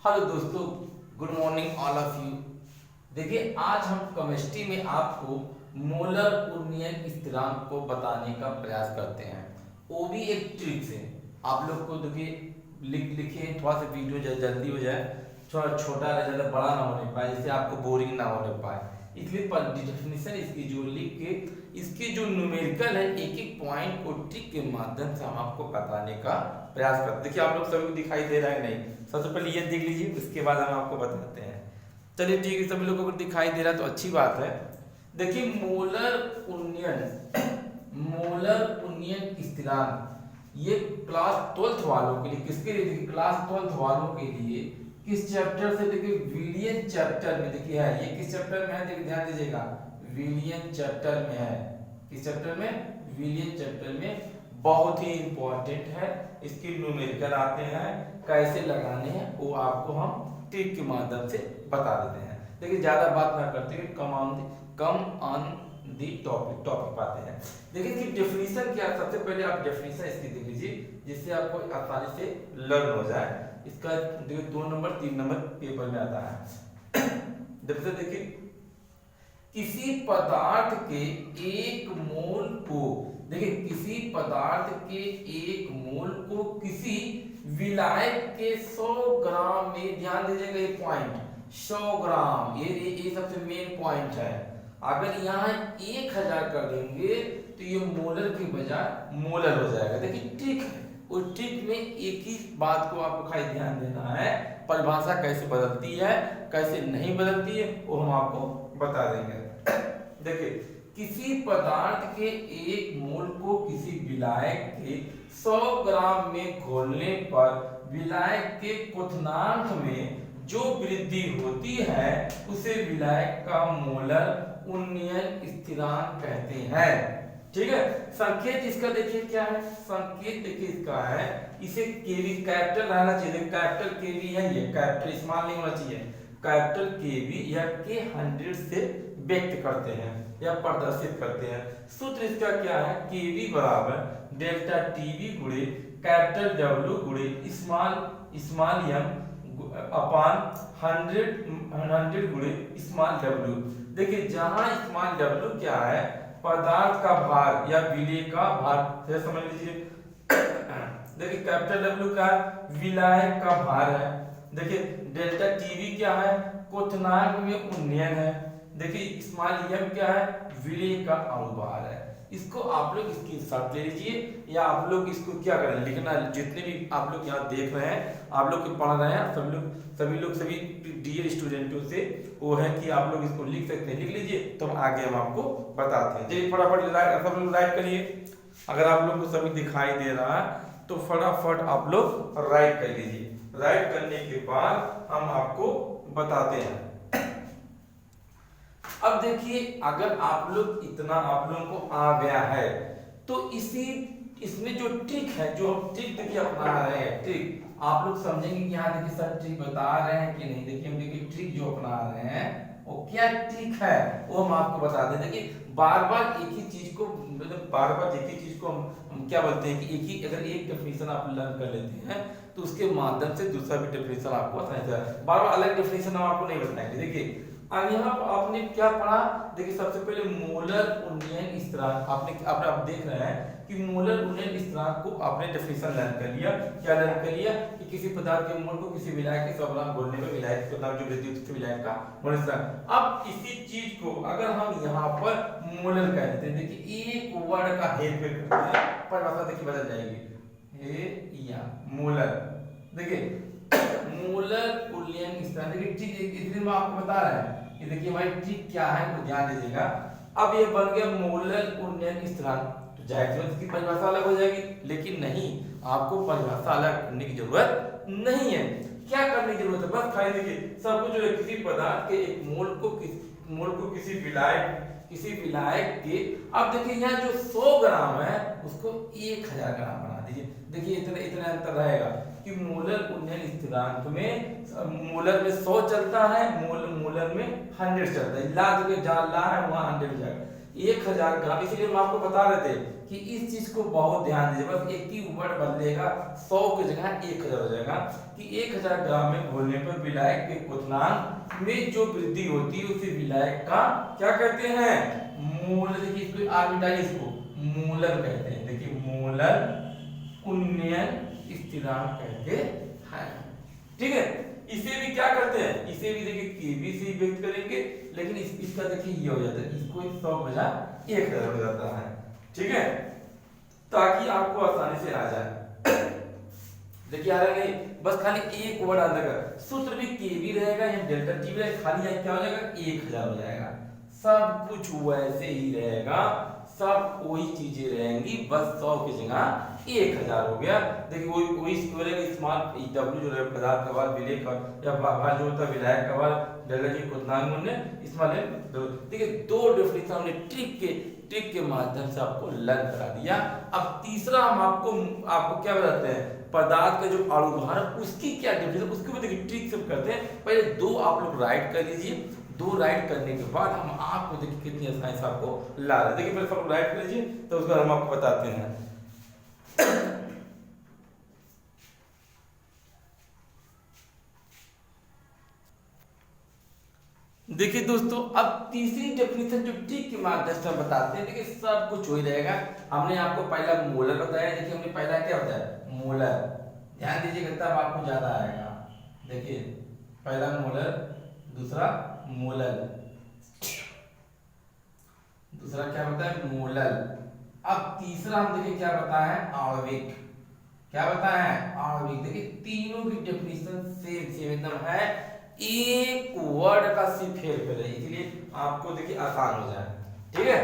Hello दोस्तों, good morning all of you. देखिए, आज हम केमिस्ट्री में आपको मोलर उन्नयन स्थिरांक को बताने का प्रयास करते हैं, वो भी एक ट्रिक से। आप लोग को देखिए लिखिए, थोड़ा सा वीडियो जल्दी हो जाए, थोड़ा छोटा रहे, ज़्यादा बड़ा ना होने पाए, जिससे आपको बोरिंग ना होने पाए। इसलिए डेफिनेशन इसकी जो लिख के इसके जो न्यूमेरिकल है, एक एक पॉइंट को ट्रिक के माध्यम से हम आपको बताने का प्रयास करते हैं। देखिए, आप लोग सभी को दिखाई दे रहा है नहीं? सबसे पहले ये देख लीजिए, उसके बाद हम आपको बताते हैं। चलिए ठीक है, सभी लोगों को दिखाई दे रहा है तो अच्छी बात है। देखिए, मोलर उन्नयन स्थिरांक ये क्लास 12th वालों के लिए, किसके लिए? देखिए, क्लास 12th वालों के लिए किस चैप्टर से? देखिए, विलियन चैप्टर में देखिए है। ये किस चैप्टर में है? देखिए ध्यान दीजिएगा, विलियन चैप्टर में है। किस चैप्टर में? विलियन चैप्टर में। बहुत ही इंपॉर्टेंट है। इसके न्यूमेरिकल आते हैं, कैसे लगाने हैं वो आपको हम ट्रिक के माध्यम से बता देते हैं। देखिए, ज्यादा बात ना करते हुए कम ऑन दी टॉपिक पाते हैं। देखिए, इसकी डेफिनेशन क्या है? सबसे पहले आप डेफिनेशन इसकी देख लीजिए, जिससे आपको आसानी से लर्न हो जाए। इसका देखिए 2 नंबर 3 नंबर पेपर में आता है। देखिए, किसी पदार्थ के एक मोल को, देखिए किसी पदार्थ के एक मोल को किसी विलायक के 100 ग्राम में, ध्यान दीजिएगा ये पॉइंट, 100 ग्राम, ये सबसे मेन पॉइंट है। अगर यहाँ 1000 कर देंगे तो ये मोलर के बजाय मोलर हो जाएगा। देखिए ट्रिक है, उस ट्रिक में एक ही बात को आपको खाली ध्यान देना है, परिभाषा कैसे बदलती है कैसे नहीं बदलती है वो हम आपको बता देंगे। देखिए, किसी पदार्थ के एक मोल को किसी विलायक के 100 ग्राम में घोलने पर विलायक के क्वथनांक में जो वृद्धि होती है उसे विलायक का मोलर उन्नयन स्थिरांक कहते हैं। ठीक है, संकेत इसका देखिए क्या है? संकेत देखिए इसका है, इसे केवी कैपिटल रहना चाहिए। कैपिटल केवी है, ये कैपिटल स्मॉल नहीं होना चाहिए। कैपिटल केवी या के 100 से व्यक्त करते हैं या प्रदर्शित करते हैं। सूत्र इसका क्या है? केवी बराबर डेल्टा टीवी गुणे कैपिटल डब्ल्यू गुणे स्मॉल एम अपान 100 गुणे स्मॉल डब्ल्यू। देखिए, जहां स्मॉल डब्ल्यू क्या है? पदार्थ का भार या विलेय का भार, जैसे समझ लीजिए। देखिए, कैपिटल डब्ल्यू का विलायक का भार है। देखिए, डेल्टा टीवी क्या है? क्वथनांक में उन्नयन है। देखिए, स्मॉल एम क्या है? विलेय का अनुभार है। इसको आप लोग इसकी शर्त ले लीजिए, या आप लोग इसको क्या करें, लिखना। जितने भी आप लोग यहाँ देख रहे हैं, आप लोग पढ़ रहे हैं, सभी डियर स्टूडेंटों से वो है कि आप लोग इसको लिख सकते हैं। लिख लीजिए, तो आगे हम आपको बताते हैं। चलिए फटाफट सब लोग राइट करिए। अगर आप लोग को सभी दिखाई दे रहा है तो फटाफट आप लोग राइट कर लीजिए। राइट करने के बाद हम आपको बताते हैं। अब देखिए, अगर आप लोग इतना आप लोगों को आ गया है तो इसमें जो ट्रिक है, जो हम ट्रिक देखिए अपना रहे हैं, ट्रिक आप लोग समझेंगे कि यहाँ देखिए सर ट्रिक बता रहे हैं कि नहीं। देखिए, हम देखिए ट्रिक जो अपना रहे हैं वो क्या ट्रिक है वो हम आपको बता दें। देखिए, बार बार एक ही चीज को, मतलब बार बार एक ही चीज को हम क्या बोलते हैं कि अगर एक डेफिनेशन आप लर्न कर लेते हैं तो उसके माध्यम से दूसरा भी डेफिनेशन आपको आसानी से, बार बार अलग डेफिनेशन हम आपको नहीं बताएंगे। देखिए, अब यहाँ आपने क्या पढ़ा? देखिए, सबसे पहले मोलर उन्नयन स्थिरांक आप देख रहे हैं कि मोलर उन्नयन स्थिरांक को आपने डेफिनेशन लर्न कर लिया। क्या लर्न कर लिया? कि किसी पदार्थ के मोल को किसी विलायक के 100 ग्राम घोलने में विलायक के नाम जो वृद्धि होती है विलायक का मोल स्थिरांक। अब इसी चीज को अगर हम यहाँ पर मोलर कह देते हैं, देखिए एक वर्ड का हेरफेर करते हैं, परिभाषा देखिए बदल जाएगी। हे या मोलर, देखिए मोलर उन्नयन स्थिरांक। देखिए ठीक है, इसलिए मैं आपको बता रहा है कि देखिए भाई ट्रिक क्या है वो ध्यान दीजिएगा। अब ये बन गया मोलर उन्नयन स्थिरांक, तो जाहिर सी इसकी परिभाषा अलग हो जाएगी, लेकिन नहीं, आपको परिभाषा अलग करने की जरूरत नहीं है। क्या करने की जरूरत है? बस खाली देखिए, सब कुछ जो है किसी पदार्थ के एक मोल को किसी विलायक के, अब देखिए यहाँ जो 100 ग्राम है उसको 1000 ग्राम बना दीजिए। देखिए इतना अंतर रहेगा कि मोलर उन्नयन स्थिरांक में मोलर में 100 चलता है, मोलर में 100 चलता है। ला जगह जहाँ ला है वहाँ 100 जाएगा। 1000 ग्राम, इसीलिए हम आपको बता रहे थे कि इस चीज को बहुत ध्यान दीजिए, बस एक ही वर्ड बदलेगा, 100 की जगह 1000 हो जाएगा कि 1000 ग्राम में घोलने पर विलायक के क्वथनांक में जो वृद्धि होती है उसे विलायक का क्या कहते हैं, मूल। देखिए इसको ऑर्बिटाइल, इसको मूलक कहते हैं। देखिए मूलक उन्नयन स्थिरांक कहते हैं, ठीक है। इसे भी क्या करते हैं, इसे भी देखिए केबी से व्यक्त करेंगे, लेकिन इसका देखिए ये हो जाता है, इसको 100 बजा 1000 हो जाता है, ठीक है, ताकि आपको आसानी से आ जाए। देखिए आ रहा नहीं, बस खाली एक वर्ड आ जाएगा, सूत्र भी केबी रहेगा या डेल्टा टी भी रहेगा, खाली यहाँ क्या हो जाएगा 1000 हो जाएगा, सब कुछ वैसे ही रहेगा, सब वही चीजें रहेंगी, बस 100 की जगह 1000 हो गया। देखिए वही स्मॉल डब्ल्यू जो है पदार्थ का बल, विलेय का या भार जो होता है विलायक का बल, डेल्टा टी क्वथनांक मूल्य, स्मॉल एम। देखिए दो डेफिनेशन हमने ट्रिक के माध्यम से आपको लर्न करा दिया। अब तीसरा हम आपको क्या बताते हैं, पदार्थ का जो अणुभार उसकी क्या डेफिनेशन, उसके भी देखिए ट्रिक से करते हैं। पहले दो आप लोग राइट कर लीजिए, दो राइट करने के बाद हम आपको देखिए कितनी आसानी से आपको ला रहे हैं। देखिए पहले सब राइट कर लीजिए, तो उसके बाद हम आपको बताते हैं। देखिए दोस्तों, अब तीसरी डेफिनेशन जो ट्रिक के माध्यम से हम बताते हैं, देखिए सब कुछ हो ही रहेगा। हमने आपको पहला मोलर बताया, देखिए हमने पहला क्या बताया, मोलर, ध्यान दीजिएगा तब आपको ज्यादा आएगा। देखिए पहला मोलर, दूसरा मोलर, दूसरा क्या बताया मोलर। अब तीसरा हम देखिए क्या बताया है, आणविक। क्या बताया है, आणविक। देखिए तीनों की डेफिनेशन सेम एकदम है, एक वर्ड का सिर्फ फेर कर है, इसलिए आपको देखिए आसान हो जाए, ठीक है।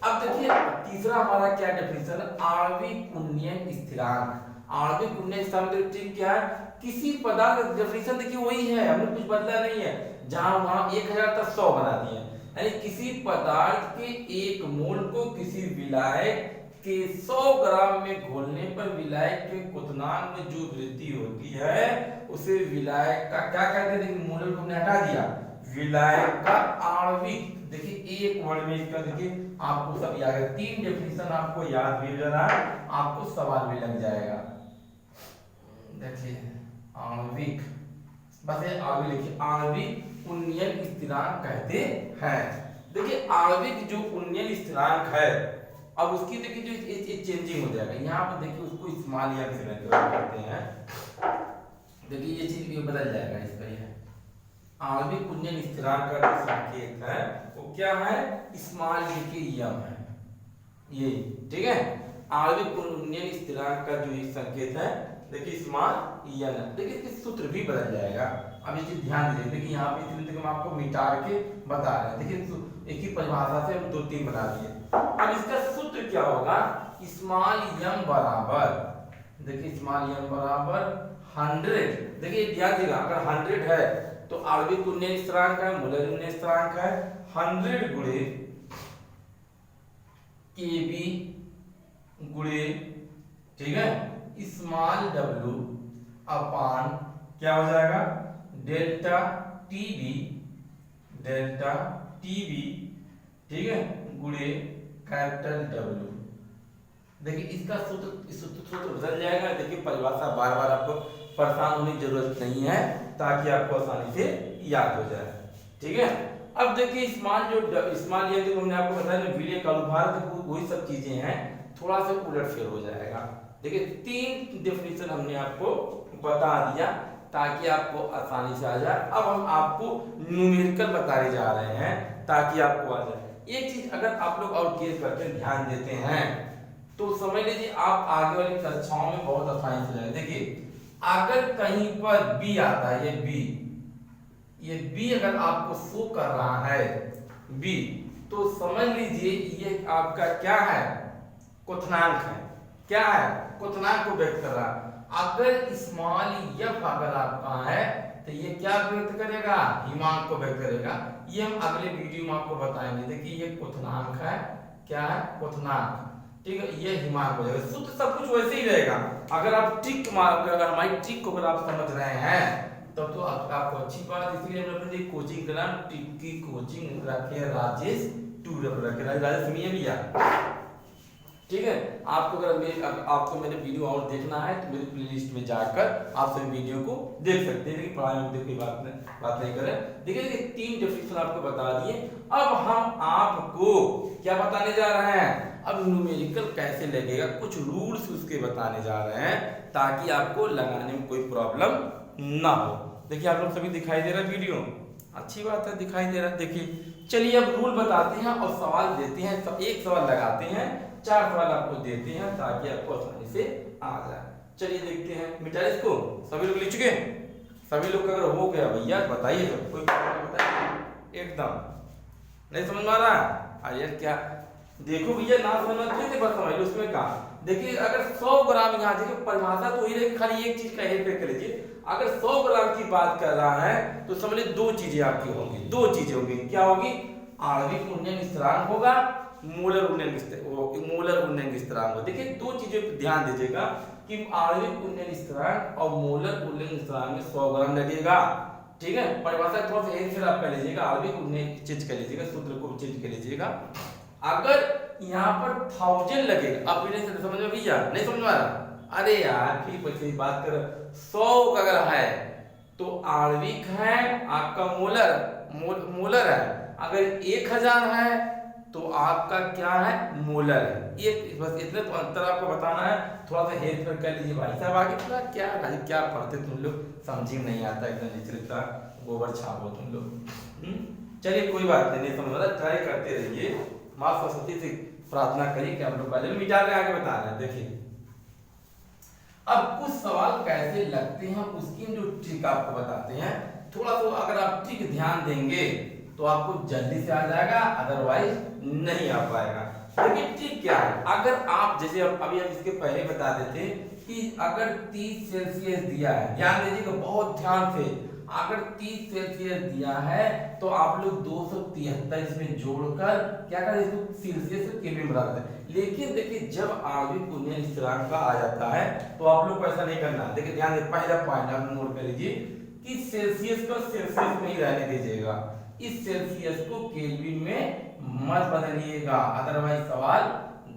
अब देखिए तीसरा हमारा क्या डेफिनेशन है, आणविक उन्नयन स्थिरांक। आणविक उन्नयन स्थिरांक ठीक क्या है, किसी पदार्थ का डेफिनेशन देखिए वही है, हमने कुछ बदला नहीं है, जहां वहां 1000 तक 100 बना दिए, यानी किसी पदार्थ के एक मोल को किसी विलायक के 100 ग्राम में घोलने पर विलायक के क्वथनांक में जो वृद्धि होती है उसे विलायक का क्या कहते हैं। देखिए मोलर को हमने हटा दिया, विलायक का आणविक। देखिए एक वर्ड में इसका देखिए आपको सब याद है, 3 डेफिनेशन आपको याद भी हो जा रहा है, आपको सवाल भी लग जाएगा। देखिए आणविक, बस ये आगे लिखिए, आणविक उन्नयन स्थिरांक कहते हैं। देखिए आणविक जो उन्नयन स्थिरांक है, अब उसकी देखिए जो चेंजिंग हो जाएगा, यहाँ पर देखिए उसको स्मॉल एम से करते हैं, देखिए ये चीज भी बदल जाएगा इसका। ये आणविक उन्नयन स्थिरांक का जो संकेत है वो क्या है, स्मॉल देखिए एम है ये, ठीक है। आणविक उन्नयन स्थिरांक का जो संकेत है देखिए स्मॉल एन, देखिए इसके सूत्र भी बदल जाएगा। अब ये चीज ध्यान दीजिए, देखिए यहाँ पे इसलिए हम आपको मिटा के बता रहे हैं, देखिए एक ही परिभाषा से हम 2-3 बना दिए। अब इसका सूत्र क्या होगा, स्मॉल एम बराबर, देखिए स्मॉल एम बराबर 100। देखिए ध्यान दीजिएगा, अगर 100 है तो आणविक उन्नयन स्थिरांक है, मोलर उन्नयन स्थिरांक है 100 गुणे केबी गुणे, ठीक है, स्मॉल डब्ल्यू अपान क्या हो जाएगा, डेल्टा टीबी, डेल्टा टीबी, ठीक है, गुणे कैपिटल डब्ल्यू। देखिए इसका सूत्र बदल जाएगा। देखिए परिभाषा बार बार आपको परेशान होने की जरूरत नहीं है, ताकि आपको आसानी से याद हो जाए, ठीक है। अब देखिए स्मॉल ये जो हमने आपको बताया ना, विलेय का अनुभार, वही सब चीजें हैं, थोड़ा सा उलटफेर हो जाएगा। देखिए 3 डेफिनेशन हमने आपको बता दिया ताकि आपको आसानी से आ जाए। अब हम आपको न्यूमेरिकल बताने जा रहे हैं ताकि आपको आ जाए। एक चीज अगर आप लोग और केयर करते हैं, ध्यान देते हैं, तो समझ लीजिए आप आगे वाली कक्षाओं में बहुत आसानी से जाएंगे। देखिए अगर कहीं पर बी आता है, ये बी अगर आपको शो कर रहा है बी, तो समझ लीजिए ये आपका क्या है, क्वथनांक है। क्या है, क्वथनांक को व्यक्त कर रहा है। अगर स्मॉल एफ अगर आपका है तो ये क्या व्यक्त करेगा, हिमांक को व्यक्त करेगा। ये हम अगले वीडियो में आपको बताएंगे। देखिए ये क्वथनांक है, क्या है, क्वथनांक, ठीक है, ये हिमांक हो जाएगा। सूत्र सब कुछ वैसे ही रहेगा। अगर आप ट्रिक अगर हमारी ट्रिक को अगर आप समझ रहे हैं तब तो आपको अच्छी बात। इसलिए हमने अपनी कोचिंग का नाम ट्रिक की कोचिंग रखे राजेश टू रखे। राजा सुनिए भैया, ठीक है। आपको अगर आपको मेरे वीडियो और देखना है तो मेरी प्लेलिस्ट में जाकर आप सभी वीडियो को देख सकते हैं। पढ़ाई में कोई बात नहीं करें। देखिए 3 डेफिनेशन आपको बता दिए। अब हम आपको क्या बताने जा रहे हैं, अब न्यूमेरिकल कैसे लगेगा, कुछ रूल्स उसके बताने जा रहे हैं ताकि आपको लगाने में कोई प्रॉब्लम ना हो। देखिए आप लोग सभी दिखाई दे रहा है वीडियो, अच्छी बात है, दिखाई दे रहा है। देखिए चलिए अब रूल बताते हैं और सवाल देते हैं। तो एक सवाल लगाते हैं, 4 सवाल आपको देते हैं ताकि आपको आसानी से आ जाए। चलिए देखते हैं, मिटा इसको। सभी लोग लिख चुके? सभी लोग अगर हो गया भैया बताइए, कोई बताइए। एकदम नहीं समझ में आ रहा? अरे क्या देखो भैया, ना समझ में बस समझ लो उसमें कहा। देखिए अगर 100 ग्राम, यहाँ देखिए परिभाषा तो ही रही, खाली एक चीज का हेर फेर कर लीजिए। अगर 100 ग्राम की बात कर रहा है तो समझ लीजिए 2 चीजें आपकी होंगी, 2 चीजें होंगी। क्या होगी? आणविक उन्नयन स्थिरांक होगा, मोलर उन्नयन स्थिरांक होगा। देखिए 2 चीजों पर ध्यान दीजिएगा कि आणविक उन्नयन स्थिरांक और मोलर उन्नयन स्थिरांक में 100 ग्राम लगेगा, ठीक है। परिभाषा थोड़ा सा हेर फेर आप कर लीजिएगा, आणविक उन्नयन चेंज कर लीजिएगा, सूत्र को चेंज कर लीजिएगा। अगर यहाँ पर 1000 लगेगा, आप इन्हें समझ में भैया नहीं समझ में आ रहा? अरे यार फिर कोई बात कर, 100 अगर है तो आणविक है, आपका मोलर है। अगर 1000 है तो आपका क्या है? मोलर है। ये बस इतने तो अंतर आपको बताना है, थोड़ा सा हेर फेर कर लीजिए भाई साहब। आगे थोड़ा क्या पढ़ते तुम लोग, समझ में नहीं आता, एकदम निचले गोबर छापो तुम लोग। चलिए कोई बात नहीं समझ रहा, ट्राई करते रहिए। माँ सरस्वती से प्रार्थना करिए कि आप लोग पहले मिटा के आगे बता रहे हैं। देखिए अब कुछ सवाल कैसे लगते हैं उसकी जो ट्रिक आपको बताते हैं। थोड़ा सा अगर आप ट्रिक ध्यान देंगे तो आपको जल्दी से आ जाएगा, अदरवाइज नहीं आ पाएगा। देखिए ट्रिक क्या है, अगर आप जैसे अभी हम इसके पहले बता देते कि अगर 30 सेल्सियस दिया है, ध्यान दीजिएगा बहुत ध्यान से, अगर 30 सेल्सियस दिया है तो आप लोग 273 इसमें जोड़कर क्या करें, इसको सेल्सियस से केल्विन बना दें। लेकिन देखिए जब आणविक उन्नयन स्थिरांक का आ जाता है तो आप लोग को ऐसा नहीं करना। देखिए ध्यान दे, पहला पॉइंट आप नोट कर लीजिए कि सेल्सियस को सेल्सियस में ही रहने दीजिएगा, इस सेल्सियस को केल्विन में मत बदलिएगा, अदरवाइज सवाल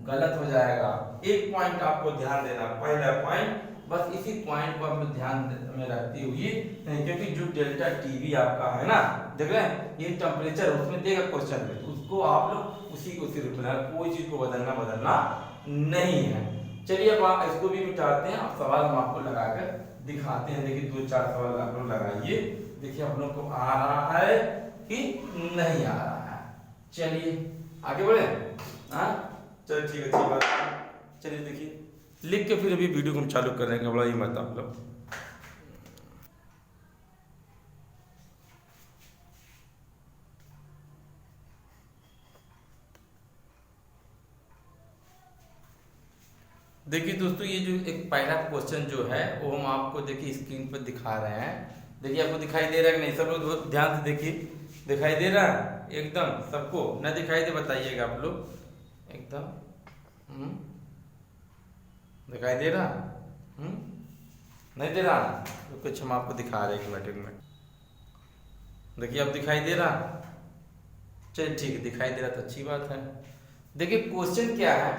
गलत हो जाएगा। एक पॉइंट आपको ध्यान देना, पहला पॉइंट, बस इसी पॉइंट को आप ध्यान में रखते हुए, क्योंकि जो डेल्टा टीवी आपका है ना, देख रहे हैं ये टेम्परेचर उसमें देगा क्वेश्चन में, उसको आप लोग उसी को सिर्फ कोई चीज को बदलना नहीं है। चलिए अब इसको भी मिटाते हैं, अब सवाल हम आपको लगाकर दिखाते हैं। देखिए 2-4 सवाल आप लोग लगाइए, देखिए आप लोग को आ रहा है कि नहीं आ रहा है। चलिए आगे बढ़े। हाँ चलिए ठीक है, अच्छी बात। चलिए देखिए लिख के फिर अभी वीडियो को हम चालू कर रहे हैं, घबराइए मत आप लोग। देखिए दोस्तों ये जो एक पहला क्वेश्चन जो है वो हम आपको देखिए स्क्रीन पर दिखा रहे हैं। देखिए आपको दिखाई दे रहा है कि नहीं, सब लोग ध्यान से देखिए, दिखाई दे रहा है एकदम सबको? ना दिखाई दे बताइएगा आप लोग एकदम। दिखाई दे रहा? नहीं दे रहा? तो कुछ हम आपको दिखा रहे हैं, एक मिनट। देखिए अब दिखाई दे रहा? चलिए ठीक है, दिखाई दे रहा तो अच्छी बात है। देखिए क्वेश्चन क्या है,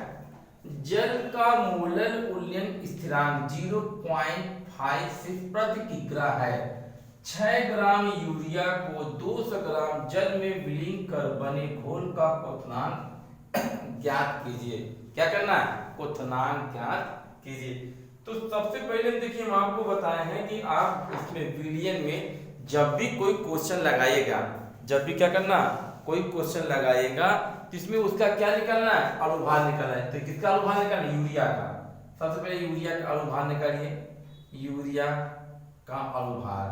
जल का मोलर उन्नयन स्थिरांक 0.56 प्रति किग्रा है। 6 ग्राम यूरिया को 200 ग्राम जल में विलीन कर बने घोल का क्वथनांक ज्ञात कीजिए। क्या करना है? क्वथनांक ज्ञात कीजिए। तो सबसे पहले देखिए हम आपको बताए हैं कि आप इसमें विलियन में जब भी कोई क्वेश्चन लगाइएगा, जब भी क्या करना, कोई क्वेश्चन लगाइएगा तो इसमें उसका क्या निकालना है? अणुभार निकालना है। तो किसका अणुभार निकालना है? यूरिया का। सबसे पहले यूरिया का अणुभार निकालिए, यूरिया का अणुभार।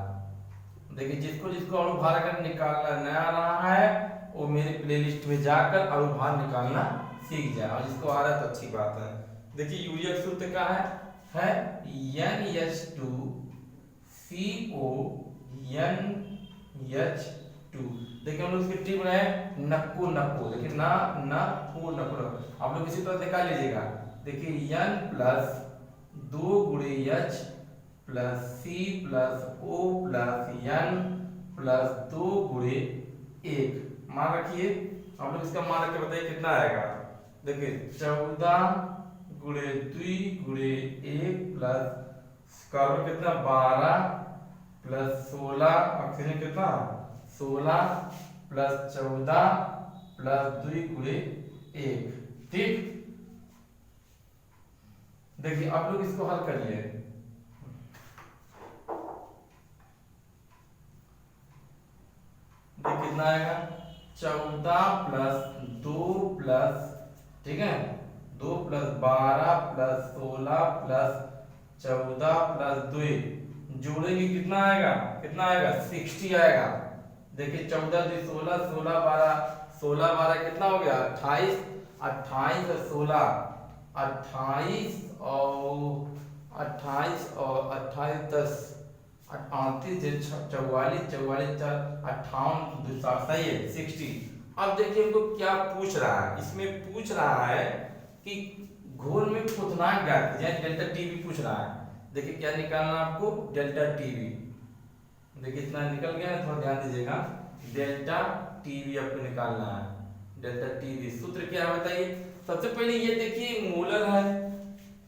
देखिए जिसको अणुभार अगर निकालना न रहा है वो मेरे प्लेलिस्ट में जाकर अणुभार निकालना सीख जाए, और जिसको आ रहा है तो अच्छी बात है। देखिए यूरिया का सूत्र क्या है NH2 CO NH2। देखिए हम लोग इसकी ट्रिक बनाए नक्को, देखिए ना नक्को। आप लोग इसी तरह निकाल लीजिएगा। देखिए N प्लस 2 गुणे H plus C plus O plus N plus 2 गुणे 1, मान रखिए आप लोग इसका मान रख के बताइए कितना आएगा। देखिए 14 गुणे 2 गुणे 1 प्लस कार्बन कितना 12 प्लस 16 ऑक्सीजन कितना 16 प्लस 14 प्लस 2 गुणे 1। ठीक, देखिए आप लोग इसको हल करिए। देखिए कितना आएगा 14 प्लस 2 प्लस, ठीक है 2 प्लस 12 प्लस 16 प्लस 14 प्लस 2 जोड़ेंगे कितना आएगा 60 आएगा। देखिए 14 2 16 16 12 16 12 कितना हो गया 28 28 और 16 28 और 28 10 38 44 44 58 सही है 60। अब देखिए हमको क्या पूछ रहा है, इसमें पूछ रहा है कि घोल में क्वथनांक ज्ञात कीजिए, डेल्टा टीवी पूछ रहा है। देखिए क्या निकालना आपको डेल्टा टीवी। देखिए इतना निकल गया है, थोड़ा ध्यान दीजिएगा। डेल्टा टीवी आपको निकालना है। डेल्टा टीवी सूत्र क्या है बताइए। सबसे पहले ये देखिए मोलर है,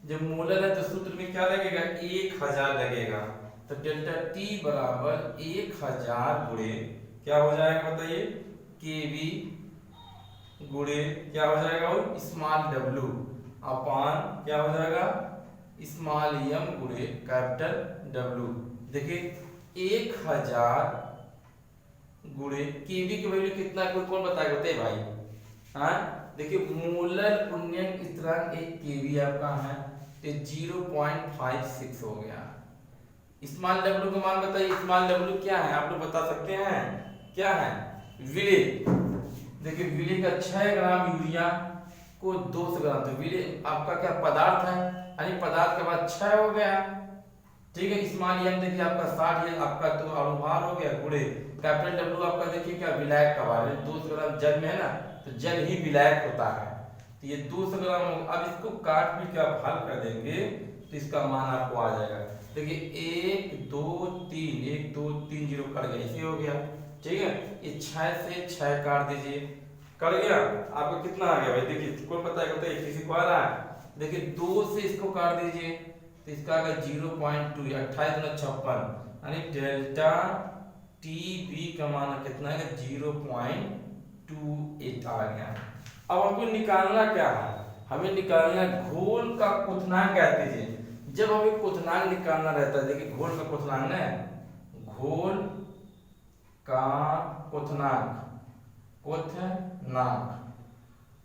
जब मोलर है तो सूत्र में क्या लगेगा 1000 लगेगा। तो डेल्टा टी बराबर 1000 गुणे क्या हो जाएगा बताइए केवी गुणे क्या हो जाएगा वो स्मॉल डब्ल्यू अपान क्या हो जाएगा स्मॉल एम गुणे कैपिटल डब्ल्यू। देखिए 1000 गुणे केवी की वैल्यू कितना कौन बताएगा बताइए भाई। हाँ देखिए मोलर उन्नयन स्थिरांक एक केवी आपका है तो 0.56 हो गया। स्मॉल डब्ल्यू का मान बताइए। स्मॉल डब्ल्यू क्या है आप लोग बता सकते हैं क्या है विलेय। देखिए विलेय का 6 ग्राम यूरिया को 200 ग्राम, तो विलेय आपका क्या पदार्थ है यानी पदार्थ के बाद 6 हो गया। ठीक है स्मॉल एम देखिए आपका 60 है आपका तो अणुभार हो गया गुणे कैपिटल डब्ल्यू आपका देखिए क्या विलायक का भार है 200 ग्राम जल में है ना, तो जल ही विलायक होता है। तो ये 200 ग्राम होगा। अब इसको काट पीट के आप हल कर देंगे तो इसका मान आपको आ जाएगा। देखिए 1 2 3 1 2 3 0 कट गया, इसे हो गया। ठीक है ये 6 से 6 काट दीजिए, कट गया आपको कितना आ गया भाई। देखिए कौन पता है बताइए किसी को आ रहा है। देखिए 2 से इसको काट दीजिए तो इसका आ गया 0.2 28 गुना 56 यानी डेल्टा टी बी का मान कितना है 0.28 आ गया। अब हमको निकालना क्या है, हमें निकालना घोल का क्वथनांक कहते हैं। जब हमें क्वथनांक निकालना रहता है देखिए घोल का क्वथनांक ना घोल का क्वथनांक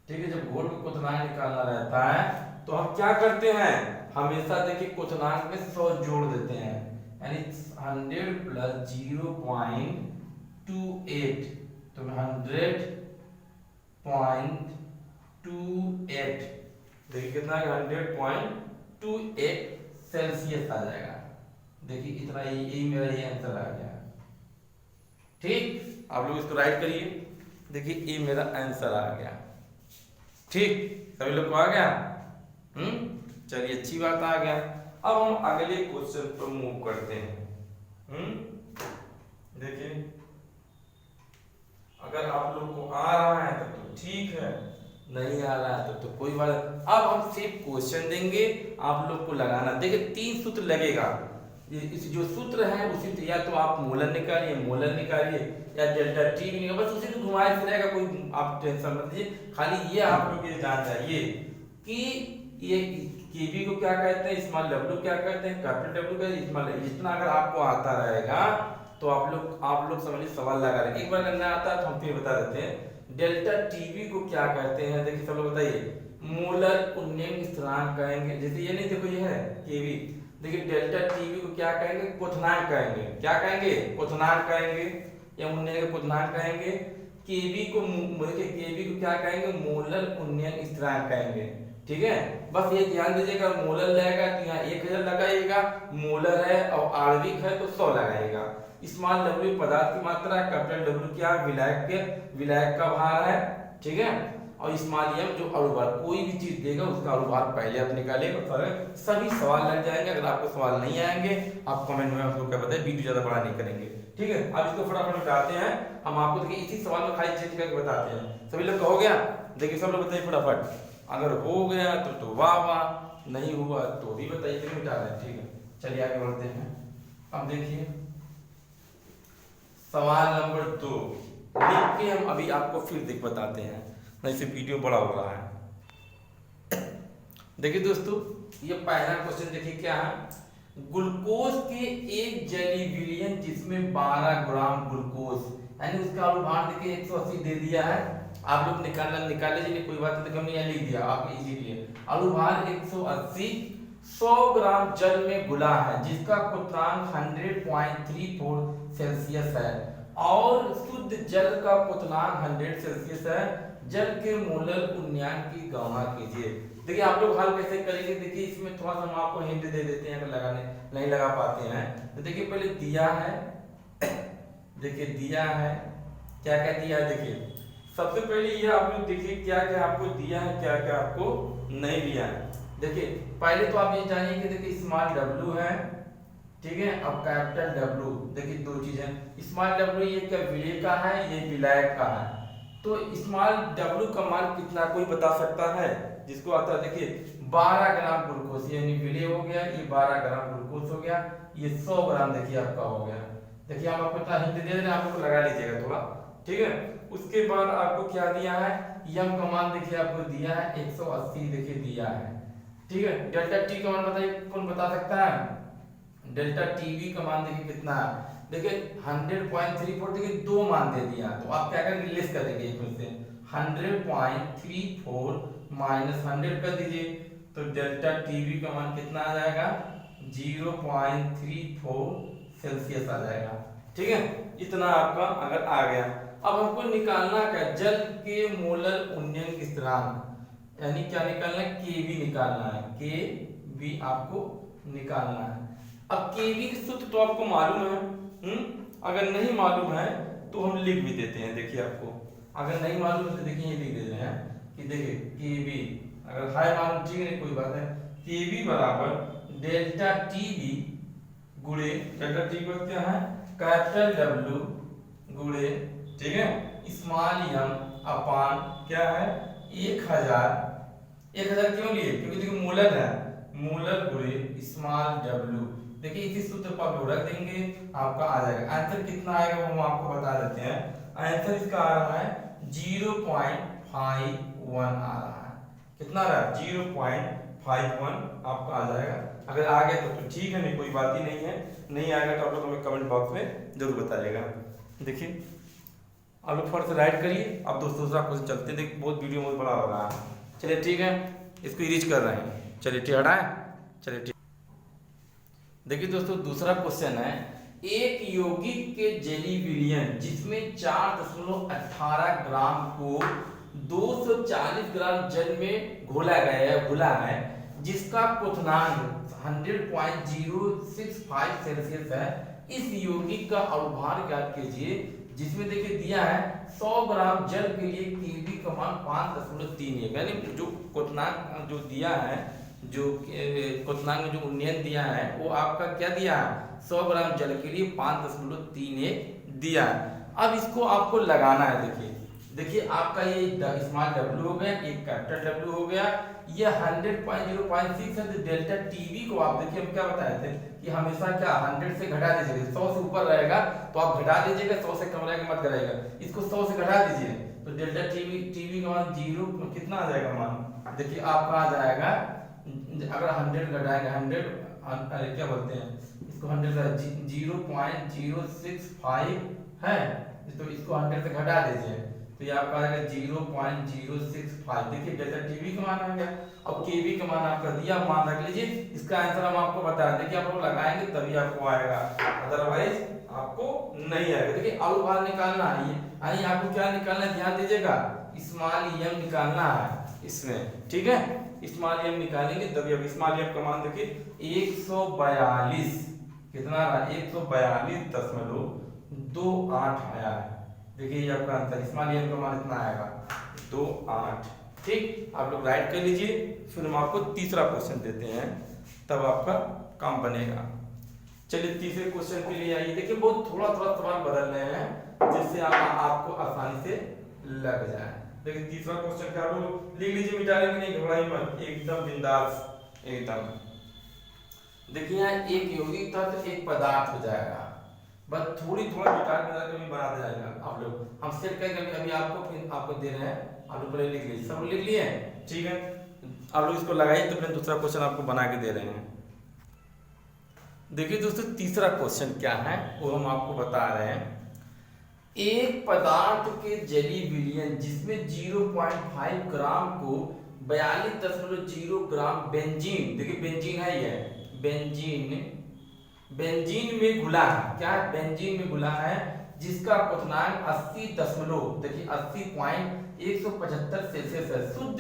ठीक है। जब घोल का क्वथनांक निकालना रहता है तो हम क्या करते हैं हमेशा देखिए क्वथनांक में 100 जोड़ देते हैं यानी 100 प्लस 0.28 तो 100.28 देखिए कितना है 100.28 सेल्सियस आ जाएगा। देखिए इतना यही मेरा ये आंसर आ गया। ठीक आप लोग इसको राइट करिए। देखिए ये मेरा आंसर आ गया। ठीक सभी लोग को आ गया। चलिए अच्छी बात आ गया। अब हम अगले क्वेश्चन पर मूव करते हैं। देखिए अगर आप लोग को आ रहा है तो ठीक है, नहीं आ रहा है तो कोई बात। अब हम सिर्फ क्वेश्चन देंगे आप लोग को लगाना। देखिए 3 सूत्र लगेगा। इस जो सूत्र है उसी या तो आप मोलर निकालिए या डेल्टा टी भी निकालिए, बस उसी को घुमाए फिरेगा, कोई आप टेंशन मत लीजिए। खाली ये आप लोग ये जान चाहिए कि ये केवी को क्या कहते हैं, स्मॉल डब्ल्यू क्या कहते हैं, कैपिटल डब्ल्यू क्या स्मॉल। इतना अगर आपको आता रहेगा तो आप लोग समझिए सवाल लगा लेंगे। एक बार अगर नहीं आता है तो हम फिर बता देते हैं। डेल्टा टीवी को क्या कहते हैं देखिए सब लोग बताइए। मोलर उन्नयन स्थिरांक कहेंगे। जैसे ये नहीं देखो ये है केवी, देखिए डेल्टा टीवी को क्या कहेंगे क्वथनांक कहेंगे। क्या कहेंगे क्वथनांक कहेंगे या उन्नयन का क्वथनांक कहेंगे। केवी को क्या कहेंगे मोलर उन्नयन स्थिरांक कहेंगे। ठीक है बस ये ध्यान दीजिएगा मोलर लगेगा तो यहाँ 1000 लगाइएगा, मोलर है और आणविक है तो 100 लगाइएगा। स्मॉल डब्ल्यू पदार्थ की मात्रा है, कैपिटल डब्ल्यू क्या विलायक का भार है। ठीक है और स्मॉल एम जो अणुभार कोई भी चीज देगा उसका अणुभार पहले आप निकालिएगा। सभी सवाल लग जाएंगे। अगर आपको सवाल नहीं आएंगे आप कमेंट में आप लोग क्या बताएं, वीडियो ज्यादा बड़ा नहीं करेंगे। ठीक है, अब इसको फटाफट मिटाते हैं। हम आपको देखिए इसी सवाल में खाली चेक करके बताते हैं। सभी लोग का हो गया? देखिए सब लोग बताइए फटाफट, अगर हो गया तो वाह वाह, नहीं हुआ तो भी बताइए, फिर मिटा दें। ठीक है, चलिए आगे बढ़ते हैं। अब देखिए सवाल नंबर 2 लिख के हम अभी आपको फिर देख बताते हैं, नहीं से वीडियो बड़ा हो रहा है। देखिए दोस्तों, ये पहला क्वेश्चन देखिए क्या है, ग्लूकोज के एक जेली विलियन जिसमें 12 ग्राम ग्लूकोज, यानी उसका अनुभार देखिए 180 दे दिया है। आप लोग निकाल लीजिए, कोई बात नहीं, तो हमने यहाँ लिख दिया आपके इजीली। अनुभार 180 100 ग्राम जल में घुला है जिसका क्वथनांक 100.34 सेल्सियस है और शुद्ध जल का क्वथनांक 100 सेल्सियस है। जल के मोलर उन्नयन की गणना कीजिए। देखिए आप लोग हल कैसे करेंगे, देखिए इसमें थोड़ा सा हम आपको हिंट दे देते हैं, अगर लगाने नहीं लगा पाते हैं तो देखिए पहले दिया है, देखिए दिया है, क्या क्या दिया है। देखिए सबसे पहले ये आप लोग देखिए क्या क्या आपको दिया है, क्या क्या आपको नहीं दिया है। देखिए पहले तो आप ये जानिए कि देखिए स्मॉल डब्ल्यू है, ठीक है, अब कैपिटल डब्ल्यू। देखिए दो चीजें, स्मॉल डब्ल्यू ये क्या विलय का है, ये विलायक का है। तो स्मॉल डब्ल्यू का मान कितना कोई बता सकता है, जिसको आता है देखिए 12 ग्राम ग्लूकोज, यानी विलय हो गया, ये 12 ग्राम ग्लूकोज हो गया, ये 100 ग्राम देखिए आपका हो गया। देखिए हम आपको इतना हिंट दे रहे हैं, आप लोग लगा लीजिएगा थोड़ा, ठीक है। उसके बाद आपको क्या दिया है, यम का मान देखिए आपको दिया है 180 देखिए दिया है, ठीक है। डेल्टा टी का मान बताइए, कौन बता सकता है? डेल्टा टीवी का मान देखिए कितना है, देखिए 100.34, देखिए दो मान दे दिया, तो आप क्या करेंगे, लिस्ट कर देंगे एक से 100.34 माइनस 100 कर दीजिए, तो डेल्टा टीवी का मान कितना आ जाएगा, 0.34 सेल्सियस आ जाएगा, ठीक है। इतना आपका अगर आ गया, अब हमको निकालना क्या, जल के मोलर उन्नयन स्थिरांक, यानी क्या निकालना है, केवी निकालना है, केवी आपको निकालना है। अब केवी की सूत्र तो आपको मालूम है, अगर नहीं मालूम है तो हम लिख भी देते हैं। देखिए आपको अगर नहीं मालूम है तो देखिए ये लिख देते हैं कि देखिए केवी, अगर हाई मालूम ठीक है कोई बात है, केवी बराबर डेल्टा टीवी गुणे, डेल्टा टी का क्या है, कैपिटल डब्ल्यू गुणे, ठीक है, स्मॉल एम अपान क्या है 1000 क्यों लिए, क्योंकि देखिए मोलर है, मोलर गुणे स्मॉल डब्ल्यू। देखिए इसी सूत्र पर आप रख देंगे, आपका आ जाएगा। आंसर कितना आएगा वो हम आपको बता देते हैं। आंसर इसका आ रहा है 0.51 आ रहा है। कितना आ रहा है, 0.51 आपका आ जाएगा। अगर आ गया तो ठीक है, नहीं कोई बात ही नहीं है, नहीं आएगा तो आप लोग हमें कमेंट बॉक्स में जरूर बताइएगा। देखिए आप लोग फर्स्ट राइट करिए। अब दोस्तों दूसरा क्वेश्चन चलते हैं, देखिए बहुत वीडियो बहुत बड़ा हो रहा है, चलिए ठीक है, इसको रीच कर रहे हैं, चलिए ठीक हटाएं, चलिए ठीक। देखिए दोस्तों दूसरा क्वेश्चन है, एक यौगिक के जेली विलियन जिसमें 4.18 ग्राम को 240 ग्राम जल में घोला है जिसका क्वथनांक 100.065 सेल्सियस है। इस यौगिक का अणुभार ज्ञात कीजिए, जिसमें देखिए दिया है 100 ग्राम जल के लिए केवी का मान 5.31, यानी जो क्वथनांक जो दिया है, जो क्वथनांक में जो उन्नयन दिया है वो आपका क्या दिया है, 100 ग्राम जल के लिए 5.31 दिया है। अब इसको आपको लगाना है। देखिए आपका ये स्मॉल डब्ल्यू हो गया, एक कैपिटल डब्ल्यू हो गया, ये 100.0.6 है। तो डेल्टा टीवी को आप देखिए हम क्या बताए थे कि हमेशा क्या 100 से घटा दीजिएगा, 100 से ऊपर रहेगा तो आप घटा दीजिएगा, 100 से कम रहेगा मत घटाइएगा, इसको 100 से घटा दीजिए, तो डेल्टा टीवी का मान 0 कितना आ जाएगा मान, देखिए आपका आ जाएगा, अगर 100 घटाएंगे 100, अरे क्या बोलते हैं इसको, 100 से 0.065 है, तो इसको 100 से घटा दीजिए, तो ये आपका आएगा 0.065। देखिए डेल्टा टीवी का मान आ गया। अब केवी का मान आपका दिया, मान रख लीजिए, इसका आंसर हम आपको बता दें, देखिए आप लोग लगाएंगे तभी आपको आएगा, अदरवाइज आपको नहीं आएगा। देखिए अणुभार निकालना है, यानी आपको क्या निकालना है, ध्यान दीजिएगा, स्मॉल एम निकालना है इसमें, ठीक है, स्मॉल एम निकालेंगे तभी। अब स्मॉल एम का मान देखिए 142, कितना रहा, 142.28 आया है। देखिए ये आपका आंसर स्मॉल एम का मान इतना आएगा 28, ठीक। आप लोग राइट कर लीजिए, फिर हम आपको तीसरा क्वेश्चन देते हैं, तब आपका काम बनेगा। चलिए तीसरे क्वेश्चन के लिए आइए। देखिए बहुत थोड़ा थोड़ा सवाल बदल रहे हैं जिससे आपको आसानी से लग जाए। देखिए तीसरा क्वेश्चन क्या लोग लिख लीजिए, मिटा लेंगे नहीं, घबराइए मत, एकदम बिंदास एकदम। देखिए यहाँ एक यौगिक तत्व एक पदार्थ हो जाएगा, बस थोड़ी थोड़ा मिटा के भी बना जाएगा। आप लोग हम सेट करके अभी आपको फिर आपको दे रहे हैं, आप लोग पहले लिख लीजिए, सब लिख लिए ठीक है। आप लोग इसको लगाइए तो फिर दूसरा क्वेश्चन आपको बना के दे रहे हैं। देखिए दोस्तों तीसरा क्वेश्चन क्या है वो हम आपको बता रहे हैं। एक पदार्थ के जलीय विलयन जिसमें 0.5 ग्राम को 42.0 ग्राम बेंजीन, देखिए बेंजीन है ये, बेंजीन में घुला है, क्या है बेंजीन में घुला है, जिसका क्वथनांक 80.175 सेल्सियस है। शुद्ध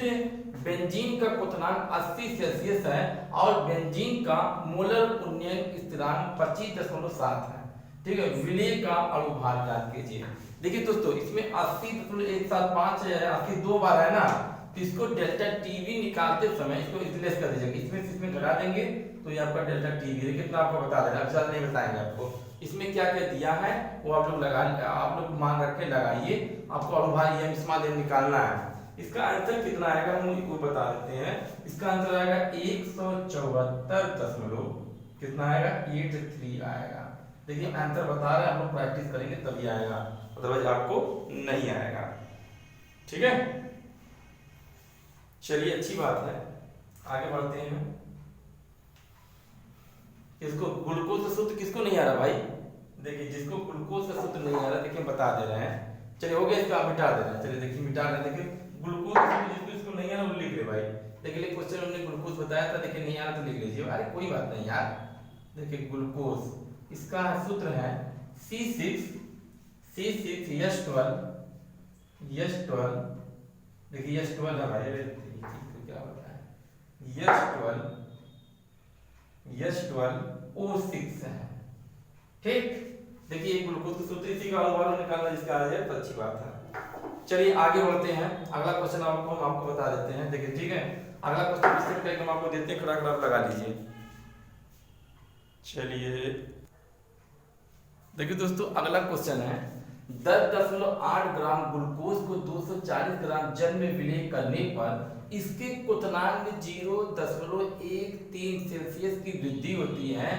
बेंजीन का क्वथनांक 80 सेल्सियस है और बेंजीन का मोलर उन्नयन स्थिरांक 25.7 है, ठीक है। विलय का अणुभार ज्ञात कीजिए। देखिए दोस्तों इसमें 80.175 है, 80 दो बार है ना, तो इसको डेल्टा टीवी निकालते समय इसको इक्वलेस कर दीजिएगा, इसमें घटा देंगे तो ये आपका डेल्टा टीवी कितना आपको बता देगा, अब ज्यादा नहीं बताएंगे आपको। इसमें क्या क्या दिया है वो आप लोग मान रख के लगाइए, आपको अणुभार ये इस्तेमाल निकालना है। इसका आंसर कितना आएगा हम वो बता देते हैं। इसका आंसर आएगा 174 कितना आएगा 83 आएगा। देखिए आंसर बता रहे हैं, आप लोग प्रैक्टिस करेंगे तभी आएगा, अदरवाइज आपको नहीं आएगा, ठीक है। चलिए अच्छी बात है, आगे बढ़ते हैं। किसको ग्लूकोज से सूत्र किसको नहीं आ रहा भाई? देखिए जिसको ग्लूकोज से सूत्र नहीं आ रहा देखिए बता दे रहे हैं। चलिए हो गया, इसका मिटा दे रहे हैं। चलिए देखिए मिटा रहे हैं, देखिए ग्लूकोज जिसको इसको नहीं आ रहा वो लिख ले भाई। देखिए क्वेश्चन हमने ग्लूकोज बताया था, देखिए नहीं आ रहा तो लिख लीजिए, अरे कोई बात नहीं यार। देखिए ग्लूकोज इसका सूत्र है C6H12, देखिए H12 है भाई, क्या होता है H12O6 है, ठीक। देखिए ग्लूकोज का सूत्र इसी का अणुभार निकालना जिसका आ जाए तो अच्छी बात है। चलिए आगे बढ़ते हैं, अगला क्वेश्चन आपको बता देते हैं। देखिए ठीक है, अगला क्वेश्चन इससे पहले हम आपको देते हैं, खड़ा खड़ा लगा लीजिए। चलिए देखिए दोस्तों अगला क्वेश्चन है 10.8 ग्राम ग्लूकोज को 240 ग्राम जल में विलय करने पर इसके क्वथनांक 0.13 सेल्सियस की वृद्धि होती है,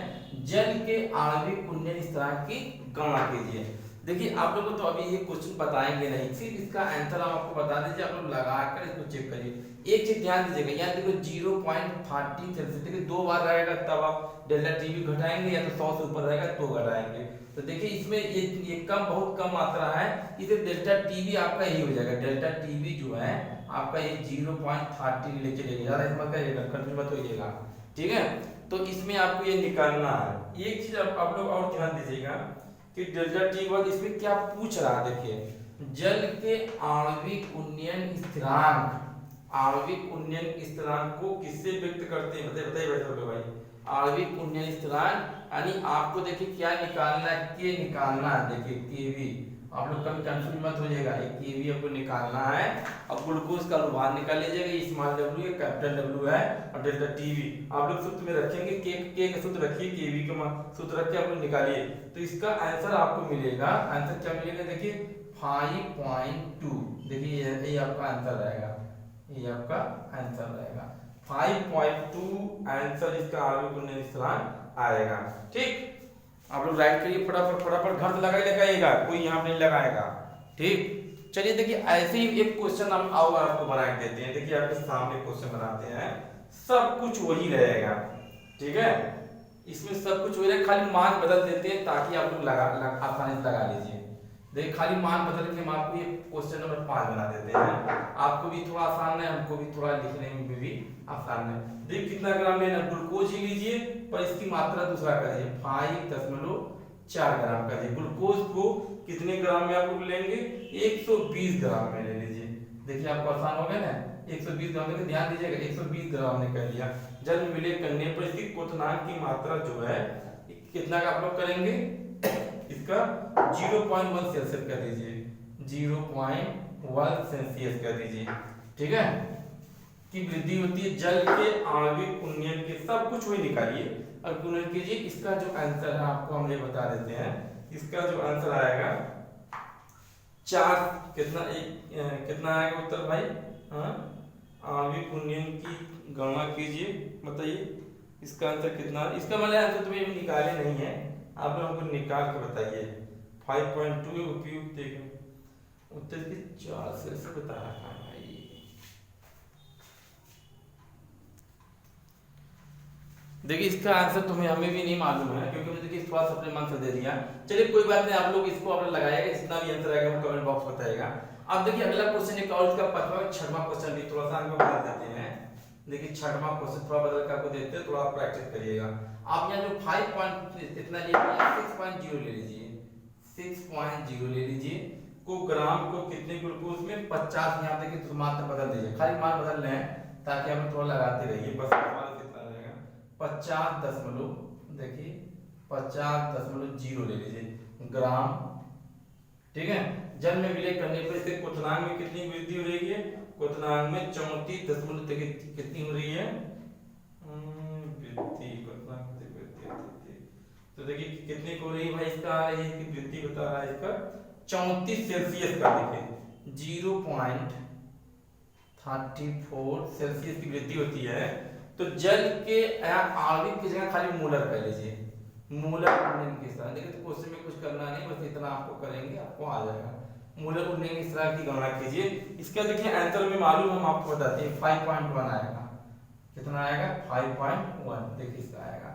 जल के आणविक उन्नयन स्थिरांक की गणना कीजिए। देखिए आप लोगों को तो अभी ये क्वेश्चन बताएंगे नहीं, सिर्फ इसका आंसर हम आपको बता दीजिए, आप लोग लगाकर इसको चेक करिए। एक चीज ध्यान दीजिएगा, यहाँ देखो 0.30 सेल्सियस, देखिए दो बार रहेगा तब आप डेल्टा टीवी घटाएंगे, या तो 100 से ऊपर रहेगा तो घटाएंगे। तो देखिए इसमें ये कम बहुत कम मात्रा है, इसे डेल्टा टीवी आपका यही हो जाएगा। डेल्टा टीवी जो है आपका ये 0.30 लेके चलेगा, ज्यादा इसमें करिएगा, कंफ्यूज मत होइएगा, ठीक है। तो इसमें आपको ये निकालना है। एक चीज आप लोग और ध्यान दीजिएगा कि डेल्टा टी के बाद इसमें क्या पूछ रहा है। देखिए जल के आणविक उन्नयन स्थिरांक को किससे व्यक्त करते हैं, बताइए भाई। आणविक उन्नयन स्थिरांक यानी आपको देखिए क्या निकालना है, के निकालना है। देखिए केवी, आप लोग कभी कंफ्यूज मत हो जाएगा, ये केवी आपको निकालना है। अब ग्लूकोज का अणुभार निकाल लीजिएगा, ये स्मॉल डब्ल्यू है, कैपिटल डब्ल्यू है, और डेल्टा टीवी आप लोग सूत्र में रखेंगे, के का सूत्र रखिए, केवी का सूत्र रख के आप लोग निकालिए। तो इसका आंसर आपको मिलेगा, आंसर क्या मिलेगा देखिए 5.2। देखिए ये आपका आंसर रहेगा, ये आपका आंसर रहेगा 5.2 आंसर इसका आणविक उन्नयन स्थिरांक आएगा, ठीक। आप लोग राइट करिए फटाफट घर लगा लगाइएगा, कोई यहाँ नहीं लगाएगा, ठीक। चलिए देखिए ऐसे ही एक क्वेश्चन हम आपको बना के देते हैं। देखिए आपके सामने क्वेश्चन बनाते हैं, सब कुछ वही रहेगा, ठीक है। इसमें सब कुछ वही रहेगा, खाली मान बदल देते हैं ताकि आप लोग आसानी से लगा लीजिए। देखिए खाली मान बदल के हम आपको ये क्वेश्चन नंबर 5 बना देते हैं, आपको भी थोड़ा आसान है, हमको भी थोड़ा लिखने में भी आसान है। देखिए कितना ग्राम लेना, ग्लूकोज ही लीजिए पर इसकी मात्रा दूसरा करिए, 5.4 ग्राम करिए। ग्लूकोज को कितने ग्राम में आप लोग लेंगे, 120 ग्राम में ले लीजिए। देखिए आपको आसान हो गया ना, 120 ग्राम में ध्यान दीजिएगा, 120 ग्राम ने कर लिया। जल में विलय करने पर इसकी क्वथनांक की मात्रा जो है कितना का आप लोग करेंगे, इसका 0.1 सेल्सियस कर दीजिए, 0.1 सेल्सियस कर दीजिए, ठीक है। की वृद्धि होती है जल के आणविक उन्नयन के, सब कुछ वही निकालिए, और गुणन कीजिए। इसका जो आंसर है आपको हम ये बता देते हैं, इसका जो आंसर आएगा 4 कितना कितना आएगा उत्तर भाई। हाँ, आणविक उन्नयन की गणना कीजिए, बताइए इसका आंसर कितना। इसका मतलब आंसर तुम्हें अभी निकाले नहीं है, आप लोग हमको निकाल के बताइए। 5.2 उपयुक्त देखें उत्तर की 4 से बता रहा है भाई। देखिए इसका आंसर तुम्हें हमें भी नहीं मालूम है, क्योंकि मैंने देखिए थोड़ा सा अपने मन से दे दिया। चलिए कोई बात नहीं, आप लोग इसको आपने लगाएगा, जितना भी आंसर आएगा वो कमेंट बॉक्स बताएगा। अब देखिए अगला क्वेश्चन एक और, इसका 5वां 6वां क्वेश्चन भी थोड़ा सा हमको बता देते हैं। देखिए 6वां क्वेश्चन थोड़ा बदल के आपको देते हैं, थोड़ा प्रैक्टिस करिएगा। आप यहाँ जो 5 पॉइंट इतना ले लीजिए, 6.0 ले लीजिए, 6.0 ले लीजिए को ग्राम को कितने ग्लूकोज में 50, यहाँ देखिए तो मान बदल दीजिए, खाली मान बदल रहे हैं ताकि हम थोड़ा लगाते रहिए। बस सवाल कितना रहेगा 50 दशमलव, देखिए 50.0 ले लीजिए ग्राम, ठीक है। जल में विलय करने पर इसके क्वथनांक में कितनी वृद्धि हो रही है, क्वथनांक में 34 दशमलव कितनी हो रही है वृद्धि, तो देखिए कितने को रही है भाई, इसका ये वृद्धि बता रहा है इसका 34 सेल्सियस का, देखिए 0.34 सेल्सियस की वृद्धि होती है। तो जल के आणविक की जगह खाली मोलर कर लीजिए, मोलर उन्नयन की तरह। देखिए तो क्वेश्चन में कुछ करना नहीं, बस इतना आपको करेंगे आपको आ जाएगा। मोलर उन्नयन इस तरह की गणना कीजिए। इसका देखिए आंसर में मालूम हम आपको बताते हैं 5.1 आएगा, कितना आएगा 5.1, देखिए इसका आएगा।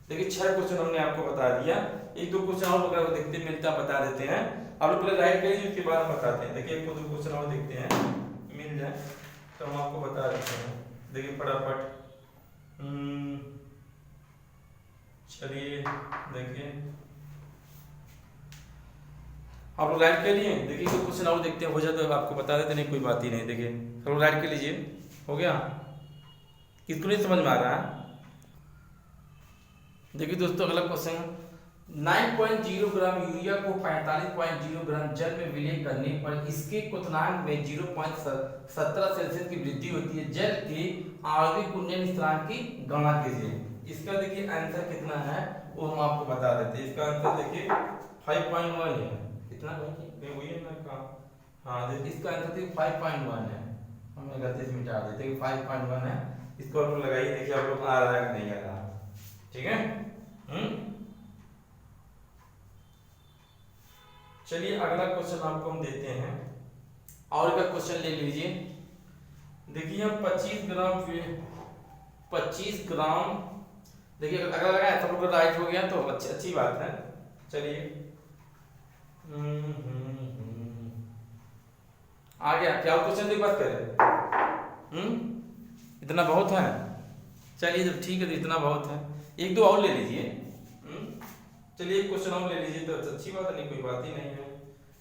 देखिए 6 क्वेश्चन हमने आपको बता दिया, एक दो क्वेश्चन और अगर देखते मिलता बता देते हैं। आप लोग पहले राइट करिए, उसके बाद हम बताते हैं। देखिए एक दो क्वेश्चन और देखते हैं, मिल जाए तो हम आपको बता देते हैं। देखिए फटाफट, चलिए देखिए आप लोग राइट कर लिए। देखिए तो क्वेश्चन और देखते हैं, हो जाए तो आपको बता देते, नहीं कोई बात ही नहीं। देखिए चलो राइट कर लीजिए, हो गया, किसको नहीं समझ में आ रहा है। देखिए दोस्तों अगला क्वेश्चन, 9.0 ग्राम यूरिया को 45.0 ग्राम जल में विलय करने पर इसके क्वथनांक में 0.17 सेल्सियस की वृद्धि होती है। जल के आणविक उन्नयन स्थिरांक की गणना कीजिए। इसका देखिए आंसर कितना है वो हम आपको बता देते हैं। इसका आंसर देखिए 5.1 है, कितना वही है ना का, हाँ देखिए इसका आंसर देखिए 5.1 है, हमने गलती से मिटा दिया, देखिए 5.1 है। इसको आप लोग लगाइए, देखिए आप लोग आ रहा है कि नहीं आ रहा, ठीक है। चलिए अगला क्वेश्चन आपको हम देते हैं, और का क्वेश्चन ले लीजिए। देखिए हम 25 ग्राम, देखिए अगर लगाया सब लोग राइट हो गया तो अच्छी बात है। चलिए आ गया क्या क्वेश्चन की बात करें, इतना बहुत है, चलिए तो ठीक है, तो इतना बहुत है, एक दो और ले लीजिए। चलिए एक क्वेश्चन और ले लीजिए तो अच्छी बात है, नहीं कोई बात ही नहीं है।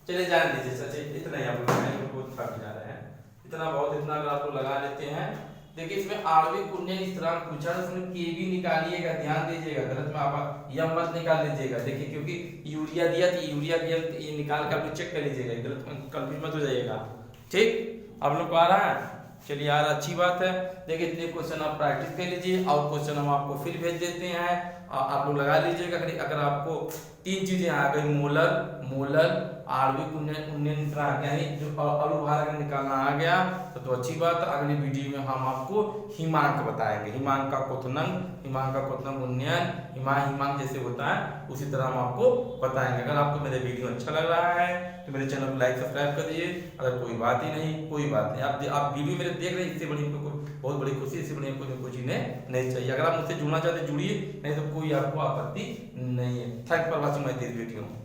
चलिए जान लीजिए, सच इतना ही आप लोग बहुत थक जा रहे हैं, इतना बहुत, इतना अगर आप लोग लगा लेते हैं। देखिए इसमें आणविक उन्नयन स्थिरांक पूछा, इसमें केबी निकालिएगा, ध्यान दीजिएगा, गलत में आप यम मत निकाल लीजिएगा। देखिए क्योंकि यूरिया दिया तो यूरिया की ये निकाल कर आप लोग चेक कर लीजिएगा, गलत कंफ्यूज मत हो जाइएगा, ठीक। आप लोग को आ रहा है, चलिए यार अच्छी बात है। देखिए इतने क्वेश्चन आप प्रैक्टिस कर लीजिए, और क्वेश्चन हम आपको फिर भेज देते हैं, आप लोग लगा लीजिएगा। अगर आपको 3 चीजें आ गई, मोलर आणविक उन्नयन स्थिरांक यानी जो अणुभार अगर निकालना आ गया तो अच्छी बात है। अगली वीडियो में हम आपको हिमांक बताएंगे, हिमांक का क्वथनांक उन्नयन, हिमांक जैसे होता है उसी तरह हम आपको बताएंगे। अगर आपको मेरा वीडियो अच्छा लग रहा है तो मेरे चैनल को लाइक सब्सक्राइब कर दीजिए। अगर कोई बात ही नहीं, कोई बात नहीं, आप वीडियो मेरे देख रहे हैं, इससे बड़ी बहुत बड़ी खुशी, इससे बड़ी कोई चीज नहीं चाहिए। अगर आप मुझसे जुड़ना चाहते जुड़िए, नहीं तो कोई आपको आपत्ति नहीं है। Thank for watching my this video.